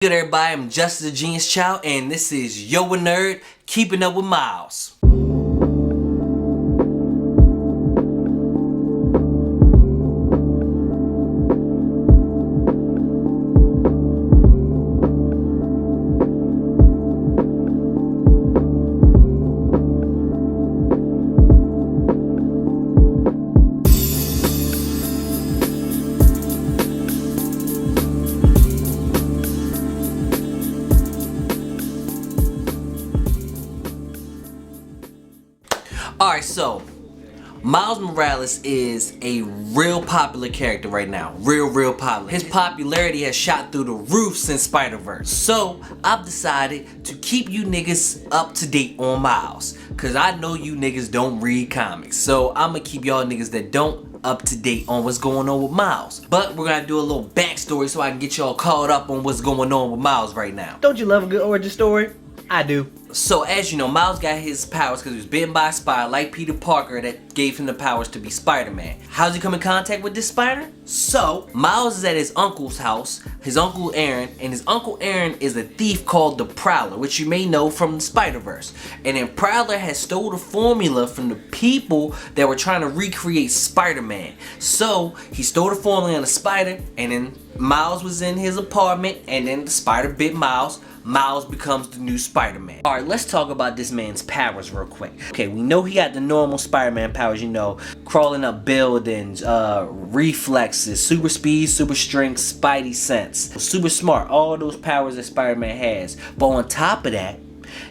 Good everybody, I'm Justice the Genius Child, and this is Yo a Nerd, Keeping Up with Miles. Alright, so Miles Morales is a real popular character right now. Real popular. His popularity has shot through the roof since Spider-Verse. So I've decided to keep you niggas up to date on Miles, cause I know you niggas don't read comics. So I'ma keep y'all niggas that don't up to date on what's going on with Miles. But we're gonna do a little backstory so I can get y'all caught up on what's going on with Miles right now. Don't you love a good origin story? I do. So as you know, Miles got his powers because he was bitten by a spider like Peter Parker that gave him the powers to be Spider-Man. How does he come in contact with this spider? So Miles is at his uncle's house, his Uncle Aaron, and his Uncle Aaron is a thief called the Prowler, which you may know from the Spider-Verse. And then Prowler has stole the formula from the people that were trying to recreate Spider-Man. So he stole the formula on the spider, and then Miles was in his apartment, and then the spider bit Miles. Miles becomes the new Spider-Man. Alright, let's talk about this man's powers real quick. Okay, we know he got the normal Spider-Man powers, you know, crawling up buildings, reflexes, super speed, super strength, spidey sense, super smart, all those powers that Spider-Man has. But on top of that,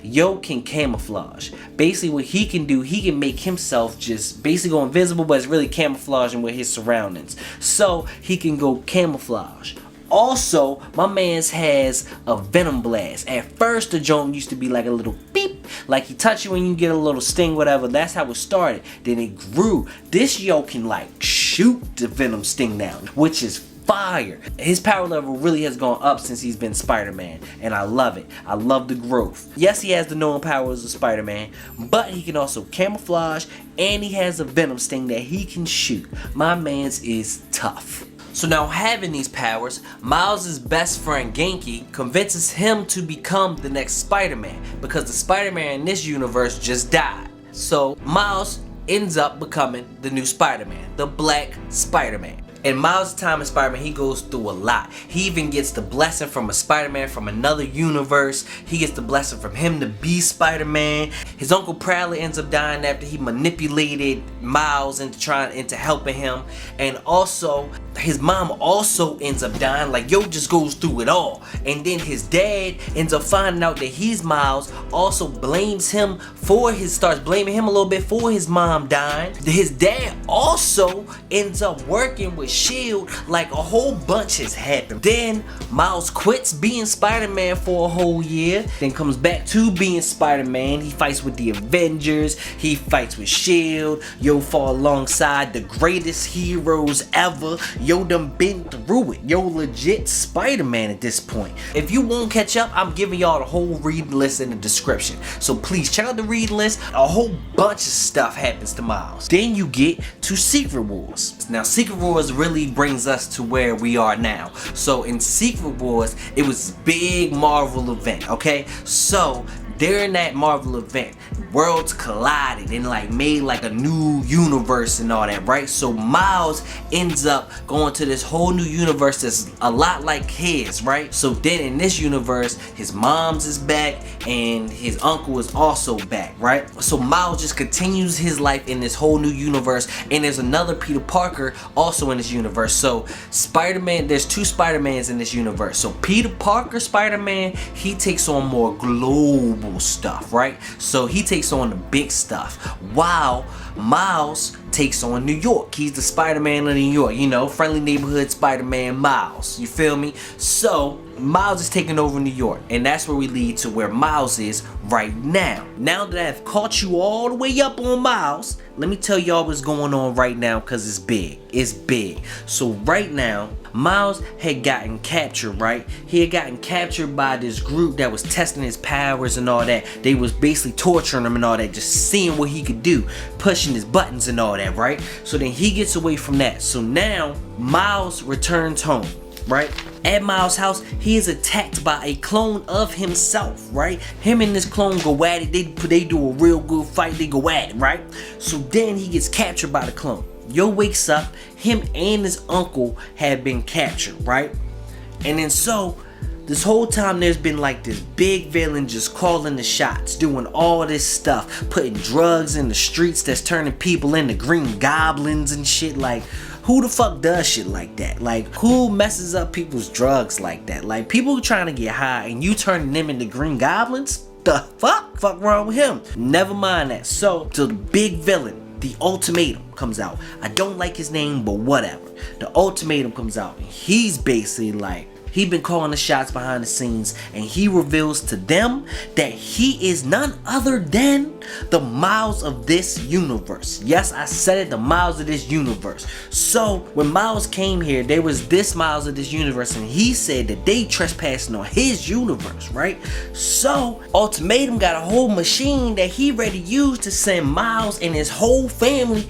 Yo can camouflage. Basically what he can do, he can make himself just basically go invisible, but it's really camouflaging with his surroundings. So he can go camouflage. Also, my man's has a venom blast. At first, the joint used to be like a little beep, like he touch you when you get a little sting, whatever. That's how it started. Then it grew. This yo can like shoot the venom sting now, which is fire. His power level really has gone up since he's been Spider-Man, and I love it. I love the growth. Yes, he has the known powers of Spider-Man, but he can also camouflage, and he has a venom sting that he can shoot. My man's is tough. So now having these powers, Miles' best friend Genki convinces him to become the next Spider-Man because the Spider-Man in this universe just died. So Miles ends up becoming the new Spider-Man, the Black Spider-Man. In Miles' time as Spider-Man, he goes through a lot. He even gets the blessing from a Spider-Man from another universe. He gets the blessing from him to be Spider-Man. His Uncle Prowler ends up dying after he manipulated Miles into helping him. And also, his mom also ends up dying. Like, yo just goes through it all. And then his dad ends up finding out that he's Miles, also blames him starts blaming him a little bit for his mom dying. His dad also ends up working with Shield, like a whole bunch has happened. Then Miles quits being Spider-Man for a whole year, then comes back to being Spider-Man. He fights with the Avengers, he fights with Shield. Yo fall alongside the greatest heroes ever. Yo done been through it. Yo legit Spider-Man at this point. If you won't catch up, I'm giving y'all the whole read list in the description. So please check out the read list. A whole bunch of stuff happens to Miles. Then you get to Secret Wars. Now Secret Wars really brings us to where we are now. So in Secret Wars, it was a big Marvel event, okay? So during that Marvel event, worlds collided and like made like a new universe and all that, right? So Miles ends up going to this whole new universe that's a lot like his, right? So then in this universe, his mom's is back and his uncle is also back, right? So Miles just continues his life in this whole new universe, and there's another Peter Parker also in this universe. So Spider-Man, there's two Spider-Mans in this universe. So Peter Parker Spider-Man, he takes on more global stuff, right? So he takes on the big stuff, while Miles takes on New York. He's the Spider-Man of New York, you know, friendly neighborhood Spider-Man Miles, you feel me? So Miles is taking over New York, and that's where we lead to where Miles is right now. Now that I've caught you all the way up on Miles, let me tell y'all what's going on right now, because it's big. It's big. So right now, Miles had gotten captured, right? He had gotten captured by this group that was testing his powers and all that. They was basically torturing him and all that, just seeing what he could do, pushing his buttons and all that, right? So then he gets away from that. So now Miles returns home. right? At Miles' house, he is attacked by a clone of himself, right? Him and this clone go at it. They do a real good fight. They go at it, right? So then he gets captured by the clone. Yo wakes up. Him and his uncle have been captured, right? And then so this whole time there's been like this big villain just calling the shots, doing all this stuff, putting drugs in the streets that's turning people into green goblins and shit. Like, who the fuck does shit like that? Like, who messes up people's drugs like that? Like, people trying to get high and you turning them into green goblins? The fuck? Fuck wrong with him? Never mind that. So the big villain, the Ultimatum, comes out. I don't like his name, but whatever. The Ultimatum comes out and he's basically like, he been calling the shots behind the scenes, and he reveals to them that he is none other than the Miles of this universe. Yes, I said it, the Miles of this universe. So when Miles came here, there was this Miles of this universe, and he said that they trespassing on his universe, right? So Ultimatum got a whole machine that he ready to use to send Miles and his whole family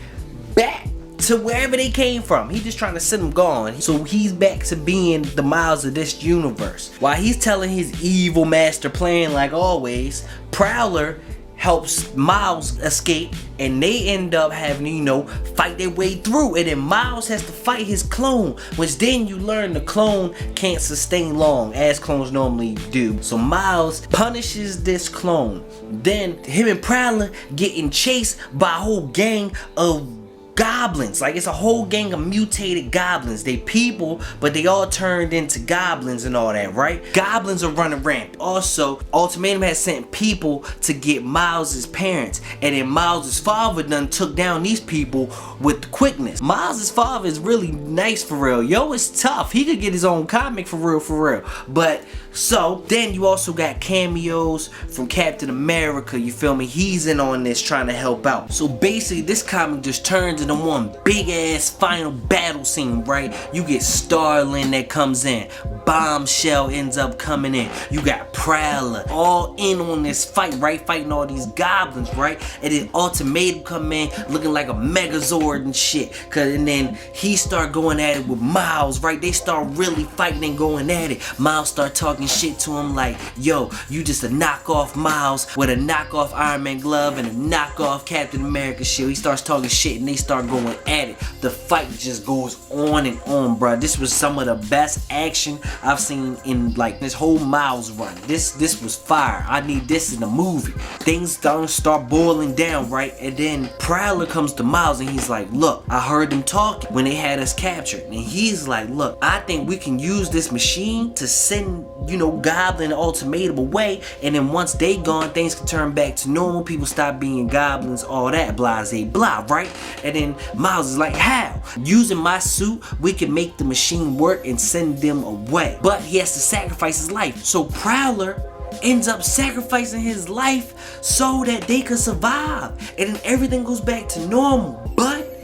back to wherever they came from. He just trying to send them gone. So he's back to being the Miles of this universe. While he's telling his evil master plan, like always, Prowler helps Miles escape, and they end up having to, you know, fight their way through. And then Miles has to fight his clone, which then you learn the clone can't sustain long, as clones normally do. So Miles punishes this clone. Then him and Prowler getting chased by a whole gang of goblins. Like, it's a whole gang of mutated goblins. They people, but they all turned into goblins and all that, right? Goblins are running rampant. Also, Ultimatum has sent people to get Miles's parents, and then Miles's father done took down these people with quickness. Miles's father is really nice for real. Yo, it's tough. He could get his own comic for real. But so then you also got cameos from Captain America, you feel me? He's in on this trying to help out. So basically this comic just turns into one big ass final battle scene, right? You get Starling that comes in, Bombshell ends up coming in, you got Prowler all in on this fight, right? Fighting all these goblins, right? And then Ultimatum come in looking like a Megazord and shit, and then he start going at it with Miles, right? They start really fighting and going at it. Miles start talking shit to him like, yo, you just a knockoff Miles with a knockoff Iron Man glove and a knockoff Captain America shit. He starts talking shit and they start going at it. The fight just goes on and on, bro. This was some of the best action I've seen in like this whole Miles run. This was fire. I need this in a movie. Things don't start boiling down, right? And then Prowler comes to Miles and he's like, look, I heard them talking when they had us captured. And he's like, look, I think we can use this machine to send, you know, Goblin and Ultimatum away, and then once they gone, things can turn back to normal. People stop being goblins, all that, blase blah, right? And then Miles is like, how? Using my suit, we can make the machine work and send them away. But he has to sacrifice his life. So Prowler ends up sacrificing his life so that they could survive, and then everything goes back to normal. But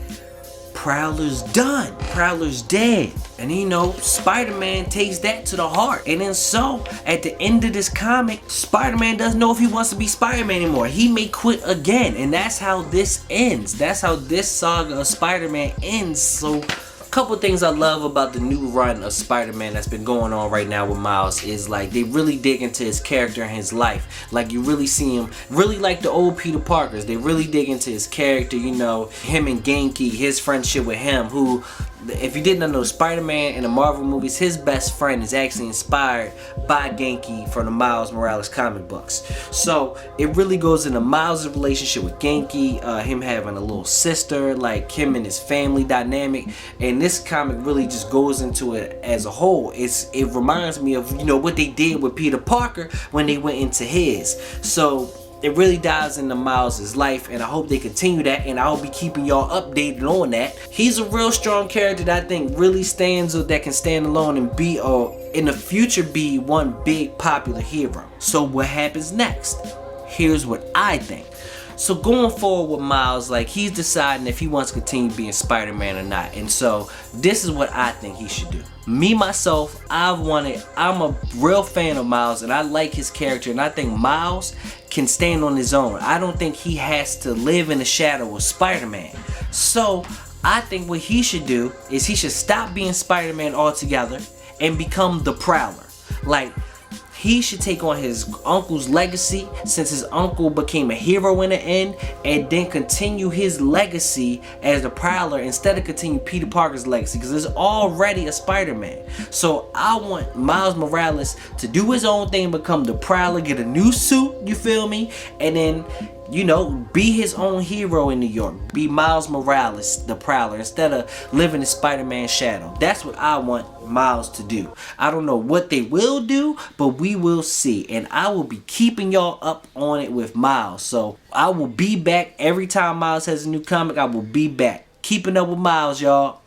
Prowler's done. Prowler's dead. And you know, Spider-Man takes that to the heart. And then so, at the end of this comic, Spider-Man doesn't know if he wants to be Spider-Man anymore. He may quit again. And that's how this ends. That's how this saga of Spider-Man ends. So, couple things I love about the new run of Spider-Man that's been going on right now with Miles is like they really dig into his character and his life. Like you really see him, really like the old Peter Parkers, they really dig into his character, you know, him and Genki, his friendship with him, who, if you didn't know, Spider-Man in the Marvel movies, his best friend is actually inspired by Genki from the Miles Morales comic books. So it really goes into Miles' relationship with Genki, him having a little sister, like him and his family dynamic, and this comic really just goes into it as a whole. It reminds me of, you know, what they did with Peter Parker when they went into his. So it really dives into Miles' life, and I hope they continue that, and I'll be keeping y'all updated on that. He's a real strong character that I think really that can stand alone and be, in the future, be one big popular hero. So what happens next? Here's what I think. So going forward with Miles, like he's deciding if he wants to continue being Spider-Man or not. And so this is what I think he should do. Me, myself, I'm a real fan of Miles, and I like his character, and I think Miles can stand on his own. I don't think he has to live in the shadow of Spider-Man. So I think what he should do is he should stop being Spider-Man altogether, and become the Prowler. Like, he should take on his uncle's legacy, since his uncle became a hero in the end, and then continue his legacy as the Prowler instead of continue Peter Parker's legacy, because there's already a Spider-Man. So I want Miles Morales to do his own thing, become the Prowler, get a new suit, you feel me? And then, you know, be his own hero in New York. Be Miles Morales, the Prowler, instead of living in Spider-Man's shadow. That's what I want Miles to do. I don't know what they will do, but we will see. And I will be keeping y'all up on it with Miles. So I will be back every time Miles has a new comic. I will be back. Keeping up with Miles, y'all.